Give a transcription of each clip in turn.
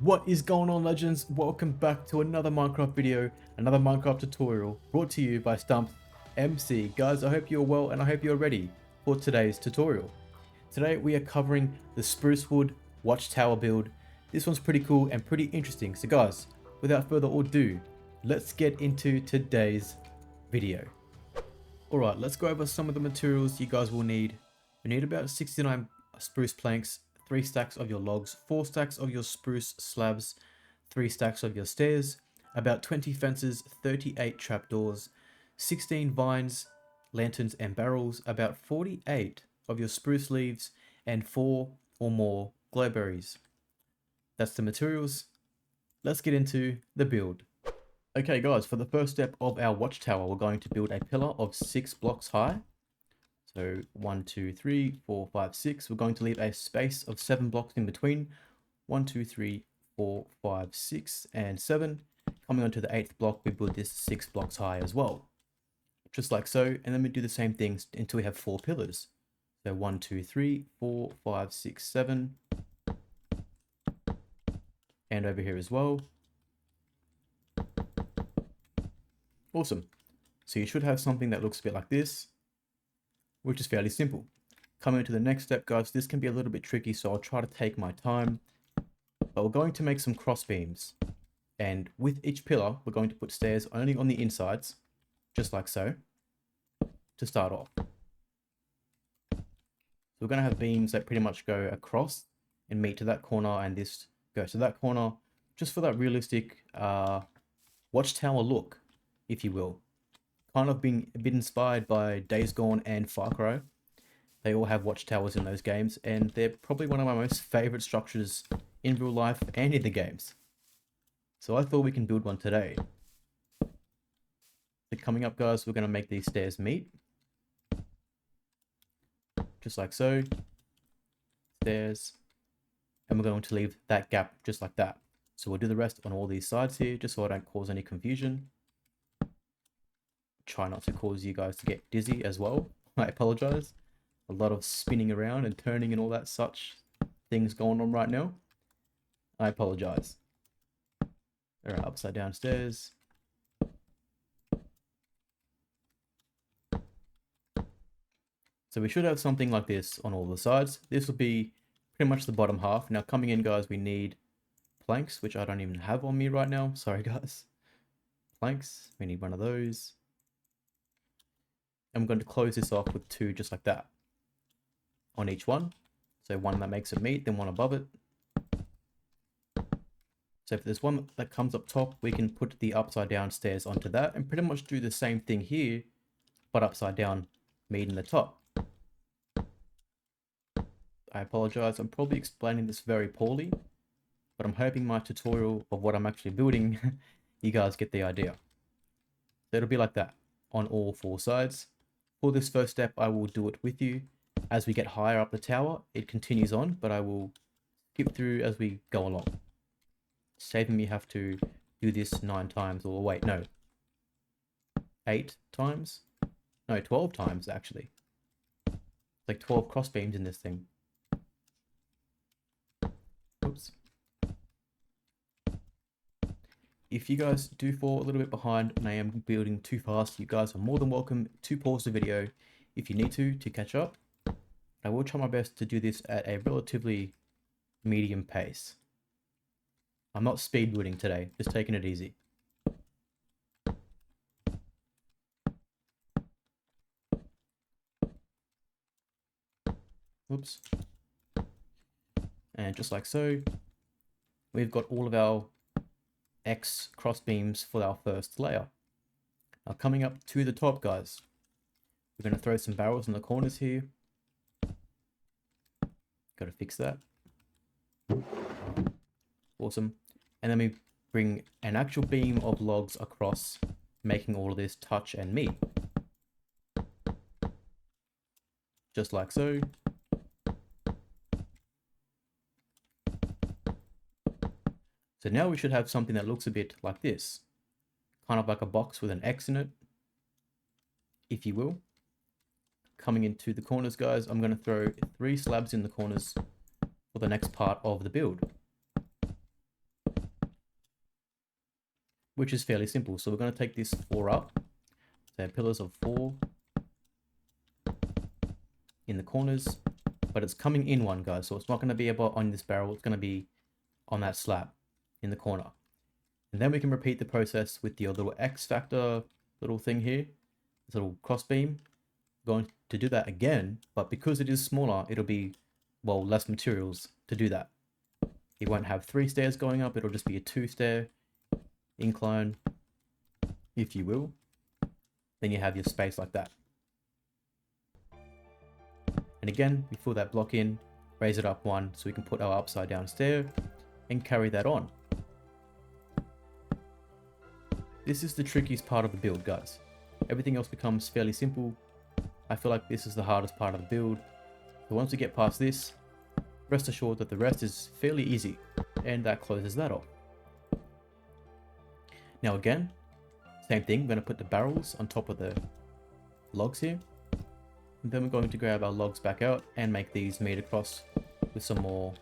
What is going on, legends? Welcome back to another Minecraft video, another Minecraft tutorial brought to you by Stumps MC. Guys, I hope you're well and I hope you're ready for today's tutorial. Today we are covering the spruce wood watchtower build. This one's pretty cool and pretty interesting. So guys, without further ado, let's get into today's video. Alright, let's go over some of the materials you guys will need. You need about 69 spruce planks, 3 stacks of your logs, 4 stacks of your spruce slabs, 3 stacks of your stairs, about 20 fences, 38 trapdoors, 16 vines, lanterns and barrels, about 48 of your spruce leaves, and 4 or more glowberries. That's the materials. Let's get into the build. Okay guys, for the first step of our watchtower, we're going to build a pillar of 6 blocks high. So 1, 2, 3, 4, 5, 6. We're going to leave a space of 7 blocks in between. 1, 2, 3, 4, 5, 6, and 7. Coming onto the 8th block, we build this 6 blocks high as well. Just like so, and then we do the same thing until we have 4 pillars. So 1, 2, 3, 4, 5, 6, 7. And over here as well. Awesome. So you should have something that looks a bit like this, which is fairly simple. Coming to the next step, guys, this can be a little bit tricky, so I'll try to take my time. But we're going to make some cross beams. And with each pillar, we're going to put stairs only on the insides, just like so, to start off. So we're going to have beams that pretty much go across and meet to that corner, and this goes to that corner, just for that realistic watchtower look, if you will. Kind of being a bit inspired by Days Gone and Farcry. They all have watchtowers in those games, and they're probably one of my most favorite structures in real life and in the games. So I thought we can build one today. So coming up, guys, we're going to make these stairs meet. Just like so. Stairs. And we're going to leave that gap just like that. So we'll do the rest on all these sides here, just so I don't cause any confusion. Try not to cause you guys to get dizzy as well. I apologize. A lot of spinning around and turning and all that such things going on right now. I apologize. Alright, upside down stairs. So we should have something like this on all the sides. This will be pretty much the bottom half. Now coming in, guys, we need planks, which I don't even have on me right now. Sorry, guys. Planks. We need one of those. I'm going to close this off with 2 just like that on each one. So one that makes it meet, then one above it. So if there's one that comes up top, we can put the upside down stairs onto that and pretty much do the same thing here, but upside down, meeting the top. I apologize, I'm probably explaining this very poorly, but I'm hoping my tutorial of what I'm actually building, you guys get the idea. So it'll be like that on all 4 sides. For this first step, I will do it with you. As we get higher up the tower, it continues on, but I will skip through as we go along. Saving me have to do this 9 times, or wait, no. 8 times? No, 12 times, actually. It's like 12 cross beams in this thing. Oops. If you guys do fall a little bit behind and I am building too fast, you guys are more than welcome to pause the video if you need to catch up. I will try my best to do this at a relatively medium pace. I'm not speed building today, just taking it easy. Oops. And just like so, we've got all of our X cross beams for our first layer. Now coming up to the top, guys, we're going to throw some barrels in the corners here. Got to fix that. Awesome. And then we bring an actual beam of logs across, making all of this touch and meet. Just like so. So now we should have something that looks a bit like this. Kind of like a box with an X in it, if you will. Coming into the corners, guys, I'm going to throw 3 slabs in the corners for the next part of the build. which is fairly simple. So we're going to take this 4 up. So pillars of 4 in the corners, but it's coming in one, guys. So it's not going to be about on this barrel. It's going to be on that slab in the corner. And then we can repeat the process with the little X factor little thing here, this little cross beam. Going to do that again, but because it is smaller, it'll be, well, less materials to do that. It won't have 3 stairs going up. It'll just be a 2-stair incline, if you will. Then you have your space like that. And again, we fill that block in, raise it up 1 so we can put our upside down stair and carry that on. This is the trickiest part of the build, guys. Everything else becomes fairly simple. I feel like this is the hardest part of the build. So once we get past this, rest assured that the rest is fairly easy. And that closes that off. Now again, same thing, we're going to put the barrels on top of the logs here. And then we're going to grab our logs back out and make these meet across with some more,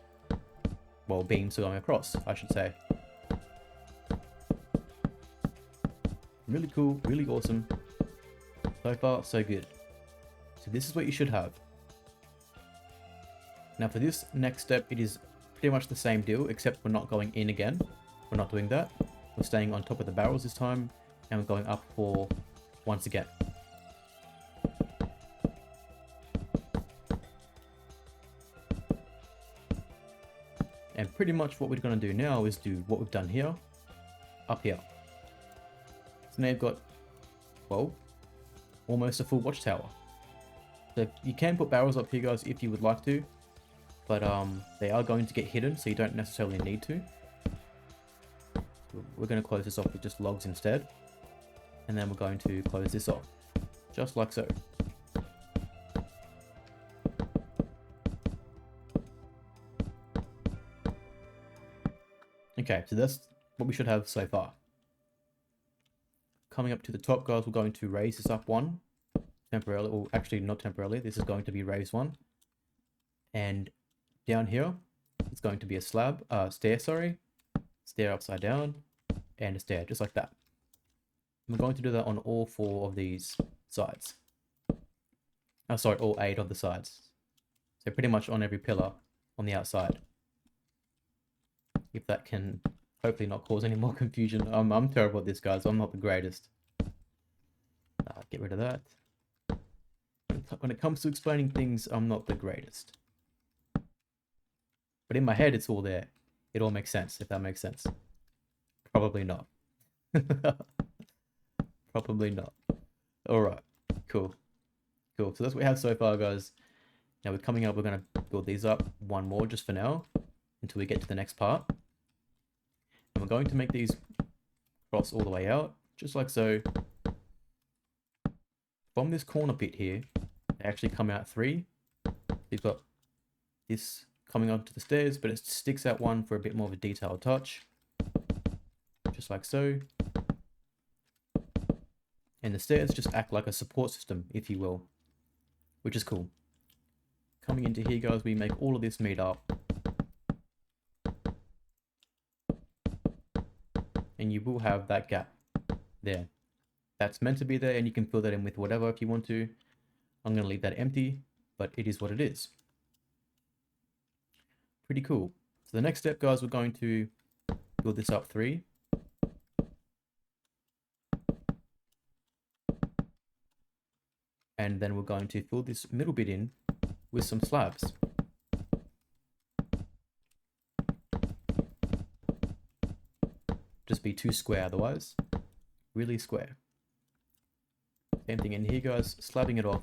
well, beams going across, I should say. Really cool, really awesome. So far, so good. So this is what you should have. Now for this next step, it is pretty much the same deal, except we're not going in again. We're not doing that. We're staying on top of the barrels this time, and we're going up 4 once again. And pretty much what we're going to do now is do what we've done here, up here. So now you've got, well, almost a full watchtower. So you can put barrels up here, guys, if you would like to, but they are going to get hidden, so you don't necessarily need to. We're going to close this off with just logs instead, and then we're going to close this off, just like so. Okay, so that's what we should have so far. Coming up to the top, guys, we're going to raise this up 1 temporarily, or actually not temporarily, this is going to be raised 1. And down here, it's going to be a stair upside down, and a stair, just like that. And we're going to do that on all 4 of these sides. Oh, sorry, all 8 of the sides. So pretty much on every pillar on the outside. If that can hopefully not cause any more confusion. I'm terrible at this, guys. I'm not the greatest. Get rid of that. When it comes to explaining things, I'm not the greatest. But in my head, it's all there. It all makes sense, if that makes sense. Probably not. Probably not. Alright, cool. Cool, so that's what we have so far, guys. Now we're coming up, we're going to build these up 1 more just for now, until we get to the next part. And we're going to make these cross all the way out, just like so. From this corner bit here, they actually come out 3. You've got this coming onto the stairs, but it sticks out 1 for a bit more of a detailed touch. Just like so. And the stairs just act like a support system, if you will, which is cool. Coming into here, guys, we make all of this meet up. And you will have that gap there. That's meant to be there, and you can fill that in with whatever if you want to. I'm going to leave that empty, but it is what it is. Pretty cool. So the next step, guys, we're going to build this up 3. And then we're going to fill this middle bit in with some slabs. Just be too square otherwise. Really square. Same thing in here, guys, slabbing it off.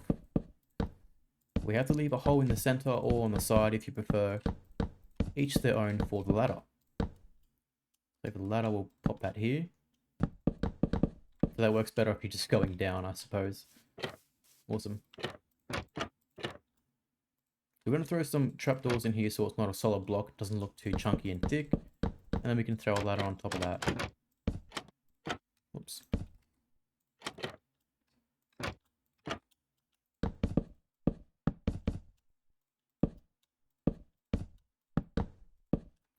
We have to leave a hole in the center or on the side if you prefer. Each their own for the ladder. So for the ladder, we'll pop that here. So that works better if you're just going down, I suppose. Awesome. We're going to throw some trapdoors in here so it's not a solid block, it doesn't look too chunky and thick. And then we can throw a ladder on top of that. Whoops.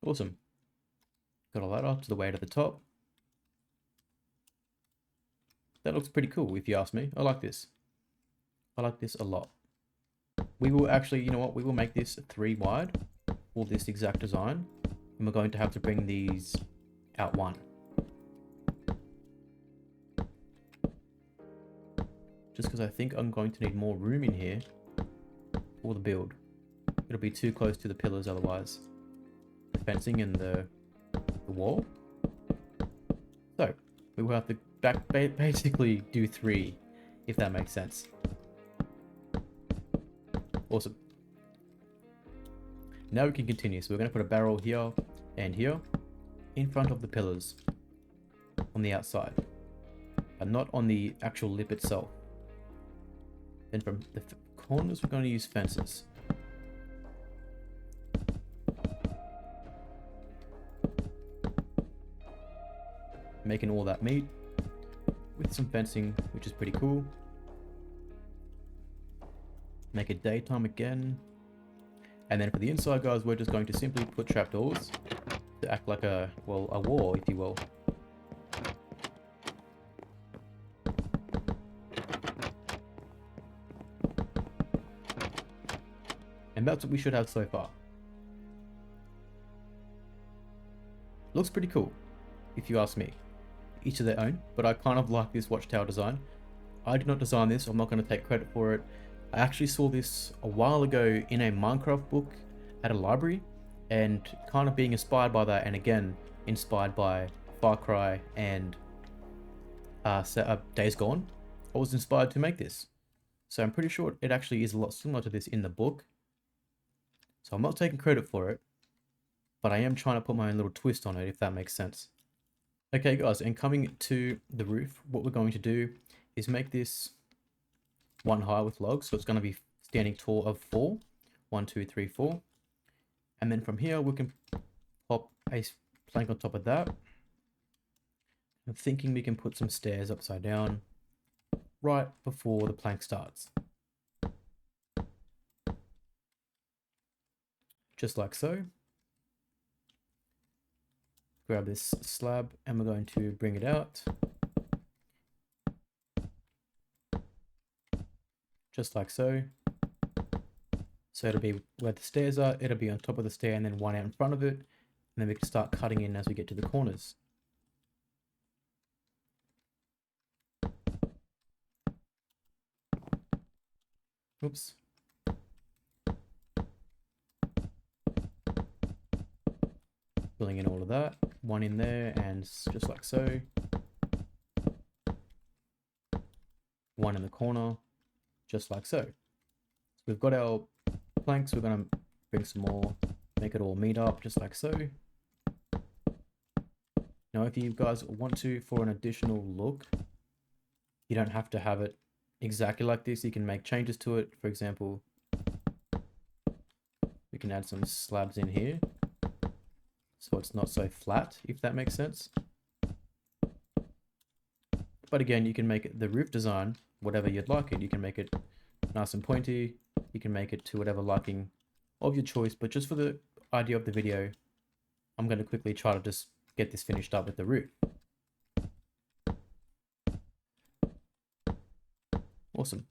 Awesome. Got a ladder to the way to the top. That looks pretty cool if you ask me. I like this. I like this a lot. We will actually, you know what? We will make this 3 wide for this exact design. And we're going to have to bring these out 1. Just because I think I'm going to need more room in here for the build. It'll be too close to the pillars otherwise. The fencing and the wall. So, we will have to basically do 3, if that makes sense. Awesome. Now we can continue. So we're going to put a barrel here and here in front of the pillars on the outside, but not on the actual lip itself. Then from the corners, we're going to use fences. Making all that meet with some fencing, which is pretty cool. Make it daytime again. And then for the inside, guys, we're just going to simply put trapdoors to act like a wall, if you will. And that's what we should have so far. Looks pretty cool, if you ask me. Each of their own, but I kind of like this watchtower design. I did not design this, so I'm not going to take credit for it. I actually saw this a while ago in a Minecraft book at a library, and kind of being inspired by that, and again inspired by Farcry and Days Gone, I was inspired to make this. So I'm pretty sure it actually is a lot similar to this in the book. So I'm not taking credit for it, but I am trying to put my own little twist on it, if that makes sense. Okay guys, and coming to the roof, what we're going to do is make this 1 high with logs. So it's going to be standing tall of 4. 1, 2, 3, 4. And then from here, we can pop a plank on top of that. I'm thinking we can put some stairs upside down right before the plank starts. Just like so. Grab this slab and we're going to bring it out. Just like so. So it'll be where the stairs are, it'll be on top of the stair and then 1 out in front of it. And then we can start cutting in as we get to the corners. Oops. Filling in all of that. 1 in there and just like so. 1 in the corner, just like so. So we've got our planks, we're going to bring some more, make it all meet up just like so. Now if you guys want to, for an additional look, you don't have to have it exactly like this. You can make changes to it. For example, we can add some slabs in here so it's not so flat, if that makes sense. But again, you can make it the roof design whatever you'd like it. You can make it nice and pointy. You can make it to whatever liking of your choice. But just for the idea of the video, I'm going to quickly try to just get this finished up with the roof. Awesome.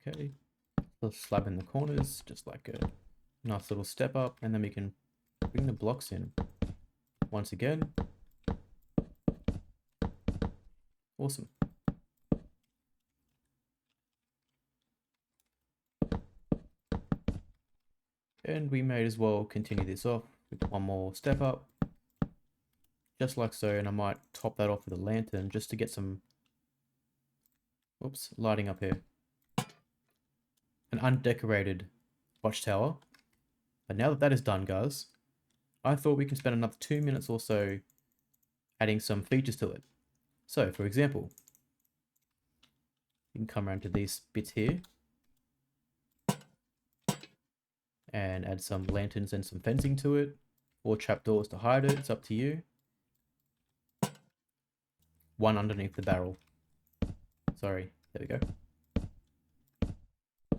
Okay, let's slab in the corners, just like a nice little step up, and then we can bring the blocks in once again. Awesome. And we may as well continue this off with 1 more step up, just like so, and I might top that off with a lantern just to get some, oops, lighting up here. An undecorated watchtower. But now that that is done, guys, I thought we can spend another 2 minutes or so adding some features to it. So, for example, you can come around to these bits here and add some lanterns and some fencing to it, or trapdoors to hide it. It's up to you. 1 underneath the barrel. Sorry, there we go.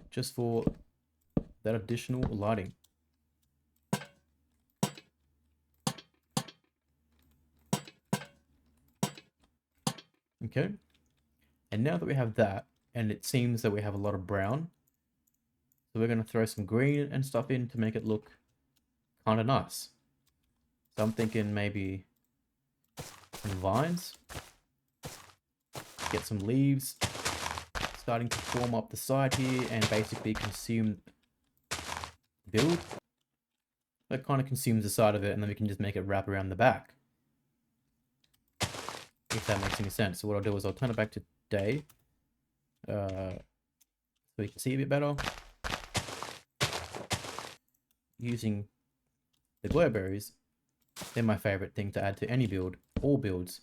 Just for that additional lighting. Okay. And now that we have that, and it seems that we have a lot of brown, so we're going to throw some green and stuff in to make it look kind of nice. So I'm thinking maybe some vines, get some leaves starting to form up the side here and basically consume the build. That kind of consumes the side of it, and then we can just make it wrap around the back, if that makes any sense. So what I'll do is I'll turn it back to day, so you can see a bit better. Using the glowberries, they're my favorite thing to add to any build, all builds.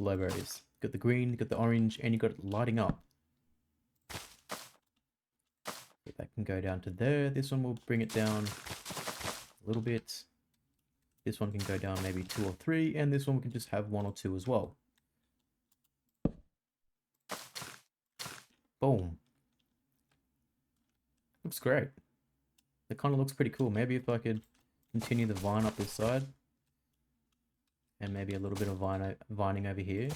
Glowberries, got the green, got the orange, and you got it lighting up. So that can go down to there. This one will bring it down a little bit. This one can go down maybe 2 or 3, and this one we can just have 1 or 2 as well. Boom. Looks great. It kind of looks pretty cool. Maybe if I could continue the vine up this side, and maybe a little bit of vining over here.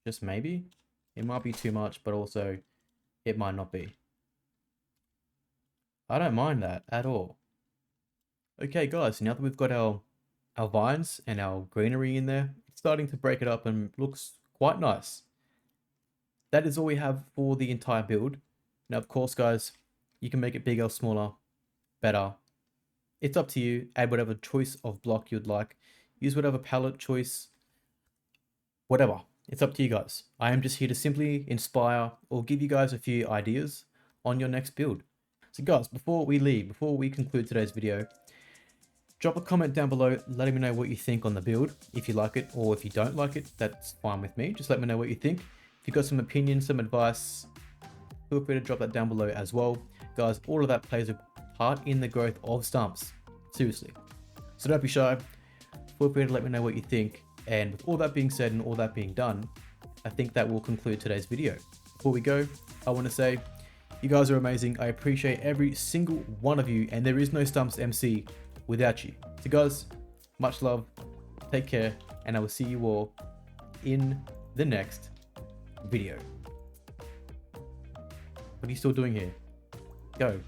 Just maybe. It might be too much, but also it might not be. I don't mind that at all. Okay guys, now that we've got our vines and our greenery in there, it's starting to break it up and looks quite nice. That is all we have for the entire build. Now of course guys, you can make it bigger, smaller, better. It's up to you. Add whatever choice of block you'd like. Use whatever palette choice, whatever. It's up to you guys. I am just here to simply inspire or give you guys a few ideas on your next build. So guys, before we leave, before we conclude today's video, drop a comment down below letting me know what you think on the build. If you like it or if you don't like it, that's fine with me. Just let me know what you think. If you've got some opinions, some advice, feel free to drop that down below as well. Guys, all of that plays a part in the growth of Stumps. Seriously. So don't be shy. Feel free to let me know what you think. And with all that being said and all that being done, I think that will conclude today's video. Before we go, I want to say, you guys are amazing. I appreciate every single one of you, and there is no Stumps MC without you. So guys, much love, take care, and I will see you all in the next video. What are you still doing here? Go.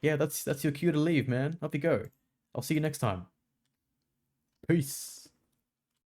Yeah, that's your cue to leave, man. Up you go. I'll see you next time. Peace.